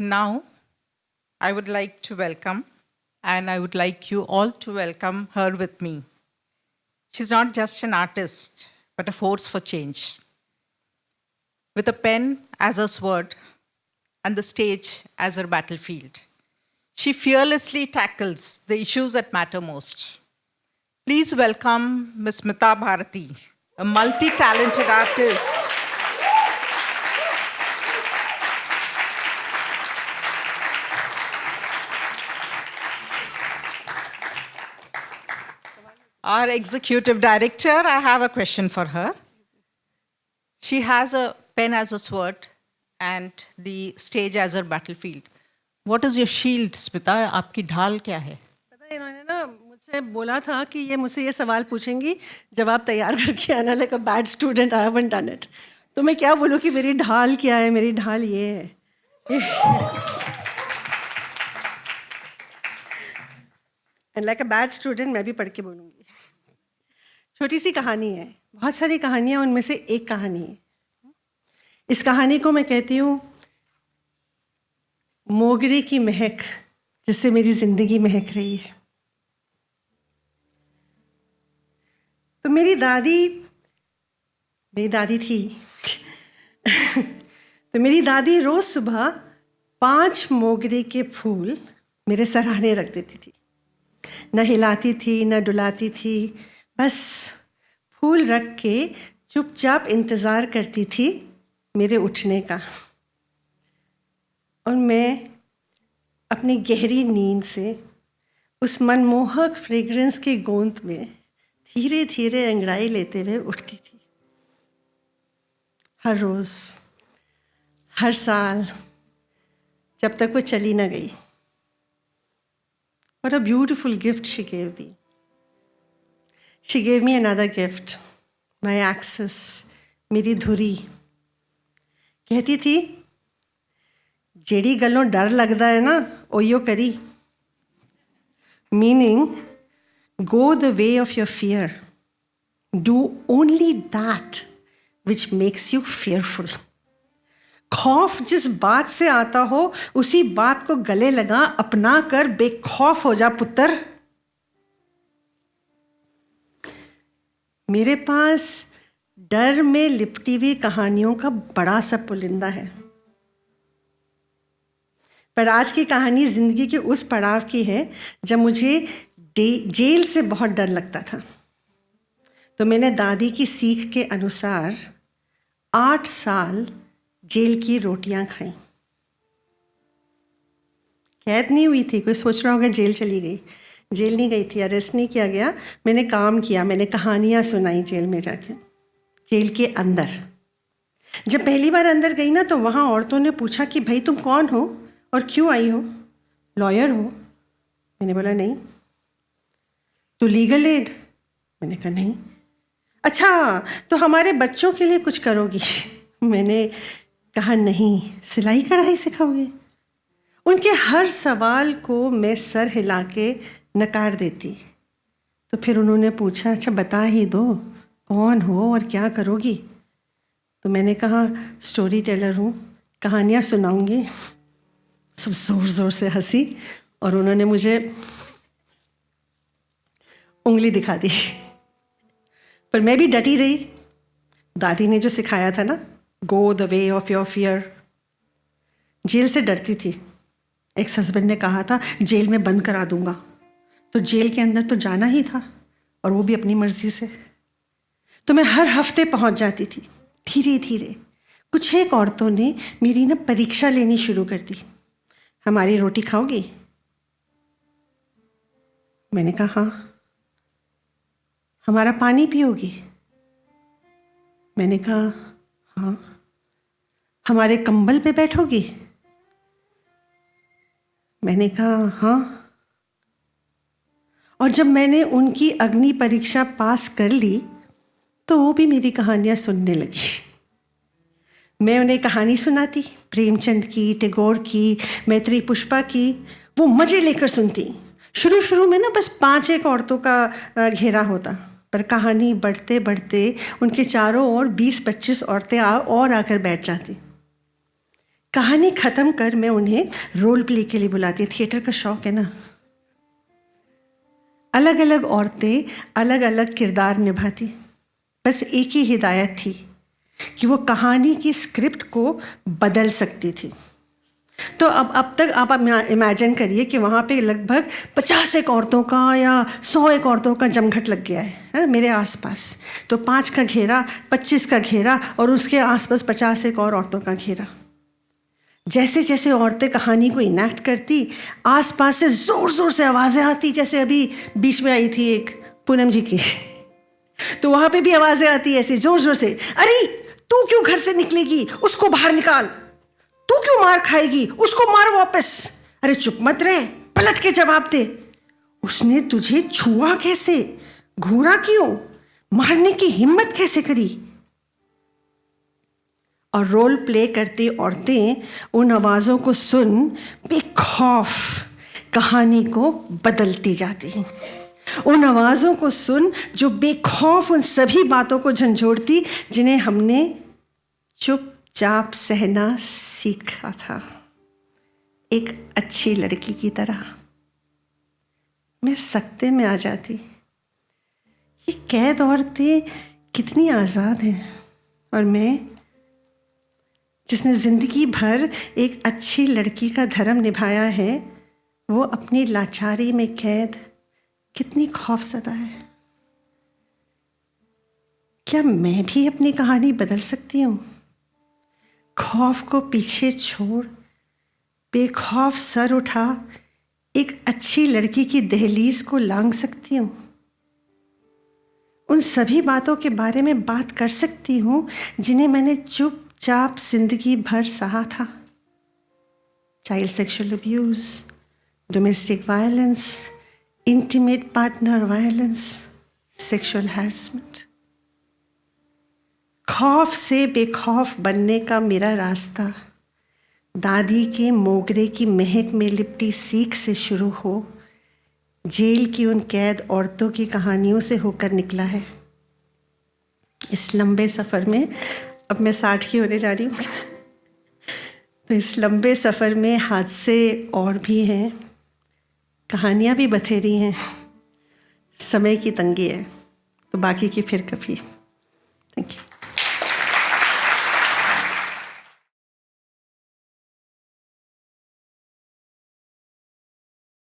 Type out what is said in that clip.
Now, I would like to welcome, and I would like you all to welcome her with me. She's not just an artist, but a force for change. With a pen as her sword and the stage as her battlefield, she fearlessly tackles the issues that matter most. Please welcome Ms. Smita Bharati, a multi-talented artist. Our executive director, I have a question for her. She has a pen as a sword and the stage as her battlefield. What is your shield, Smita? आपकी ढाल क्या है? पता है इन्होंने ना मुझसे बोला था कि ये मुझसे ये सवाल पूछेंगी, जवाब तैयार करके आना, like a bad student I haven't done it. तो मैं क्या बोलूँ कि मेरी ढाल क्या है? मेरी ढाल ये है. And like a bad student मैं भी पढ़ के बोलूँगी. छोटी सी कहानी है, बहुत सारी कहानियाँ, उनमें से एक कहानी है. इस कहानी को मैं कहती हूँ मोगरे की महक, जिससे मेरी जिंदगी महक रही है. तो मेरी दादी थी. तो मेरी दादी रोज सुबह 5 मोगरे के फूल मेरे सराहने रख देती थी. न हिलाती थी, न डुलाती थी, बस फूल रख के चुपचाप इंतज़ार करती थी मेरे उठने का. और मैं अपनी गहरी नींद से उस मनमोहक फ्रेग्रेंस के गोंद में धीरे धीरे अंगड़ाई लेते हुए उठती थी. हर रोज़, हर साल, जब तक वो चली ना गई. What a beautiful gift she gave me. She gave me another gift, my axis, मेरी धुरी. कहती थी जेड़ी गल्लों डर लगता है ना ओयो करी. Meaning, go the way of your fear. Do only that which makes you fearful. खौफ जिस बात से आता हो उसी बात को गले लगा, अपना कर बेखौफ हो जा पुत्र. मेरे पास डर में लिपटी हुई कहानियों का बड़ा सा पुलिंदा है. पर आज की कहानी जिंदगी के उस पड़ाव की है जब मुझे जेल से बहुत डर लगता था. तो मैंने दादी की सीख के अनुसार 8 साल जेल की रोटियां खाई. कैद नहीं हुई थी. कोई सोच रहा होगा जेल चली गई. जेल नहीं गई थी, अरेस्ट नहीं किया गया. मैंने काम किया, मैंने कहानियां सुनाई जेल में जाके, जेल के अंदर. जब पहली बार अंदर गई ना तो वहाँ औरतों ने पूछा कि भाई तुम कौन हो और क्यों आई हो? लॉयर हो? मैंने बोला नहीं. तो लीगल एड? मैंने कहा नहीं. अच्छा तो हमारे बच्चों के लिए कुछ करोगी? मैंने कहा नहीं. सिलाई कढ़ाई सिखाओगे? उनके हर सवाल को मैं सर हिला के नकार देती. तो फिर उन्होंने पूछा अच्छा बता ही दो कौन हो और क्या करोगी? तो मैंने कहा स्टोरी टेलर हूँ, कहानियाँ सुनाऊंगी. सब ज़ोर ज़ोर से हंसी और उन्होंने मुझे उंगली दिखा दी. पर मैं भी डटी रही. दादी ने जो सिखाया था ना, go the way of your fear. Jail से डरती थी. एक्स हस्बैंड ने कहा था जेल में बंद करा दूंगा. तो जेल के अंदर तो जाना ही था, और वो भी अपनी मर्जी से. तो मैं हर हफ्ते पहुंच जाती थी. धीरे धीरे कुछ एक औरतों ने मेरी ना परीक्षा लेनी शुरू कर दी. हमारी रोटी खाओगी? मैंने कहा हाँ. हमारा पानी पियोगी? मैंने कहा हाँ. हमारे कंबल पे बैठोगी? मैंने कहा हाँ. और जब मैंने उनकी अग्नि परीक्षा पास कर ली तो वो भी मेरी कहानियाँ सुनने लगी. मैं उन्हें कहानी सुनाती, प्रेमचंद की, टैगोर की, मैत्री पुष्पा की. वो मज़े लेकर सुनती. शुरू में ना बस 5-1 औरतों का घेरा होता, पर कहानी बढ़ते बढ़ते उनके चारों ओर 20-25 औरतें और आकर बैठ जाती. कहानी ख़त्म कर मैं उन्हें रोल प्ले के लिए बुलाती। थिएटर का शौक है ना। अलग अलग औरतें अलग अलग किरदार निभाती। बस एक ही हिदायत थी कि वो कहानी की स्क्रिप्ट को बदल सकती थी। तो अब तक आप इमेजिन करिए कि वहाँ पे लगभग 50 एक औरतों का या 100 एक औरतों का जमघट लग गया है मेरे आसपास। तो 5 का घेरा, 25 का घेरा और उसके आसपास 50 एक और औरतों का घेरा। जैसे जैसे औरतें कहानी को इनैक्ट करती, आसपास से ज़ोर ज़ोर से आवाज़ें आती। जैसे अभी बीच में आई थी एक पूनम जी की, तो वहाँ पे भी आवाज़ें आती ऐसी ज़ोर ज़ोर से, अरे तू क्यों घर से निकलेगी, उसको बाहर निकाल, तू क्यों मार खाएगी, उसको मार वापस, अरे चुप मत रहे, पलट के जवाब दे, उसने तुझे छुआ कैसे, घूरा क्यों, मारने की हिम्मत कैसे करी। और रोल प्ले करती औरतें उन आवाज़ों को सुन बेखौफ कहानी को बदलती जाती हैं। उन आवाज़ों को सुन जो बेखौफ उन सभी बातों को झंझोड़ती जिन्हें हमने चुपचाप सहना सीखा था, एक अच्छी लड़की की तरह। मैं सकते में आ जाती, ये कैद औरतें कितनी आज़ाद हैं, और मैं जिसने ज़िंदगी भर एक अच्छी लड़की का धर्म निभाया है, वो अपनी लाचारी में कैद कितनी खौफज़दा है। क्या मैं भी अपनी कहानी बदल सकती हूँ? खौफ को पीछे छोड़ बेखौफ सर उठा एक अच्छी लड़की की दहलीज को लांघ सकती हूँ। उन सभी बातों के बारे में बात कर सकती हूँ जिन्हें मैंने चुपचाप जिंदगी भर सहा था। Child sexual abuse, domestic violence, intimate partner violence, sexual harassment. खौफ से बेखौफ बनने का मेरा रास्ता दादी के मोगरे की महक में लिपटी सीख से शुरू हो जेल की उन कैद औरतों की कहानियों से होकर निकला है। इस लंबे सफ़र में, अब मैं 60 की होने जा रही हूँ तो इस लंबे सफ़र में हादसे और भी हैं, कहानियाँ भी बथेरी हैं, समय की तंगी है, तो बाकी की फिर कभी। Thank you.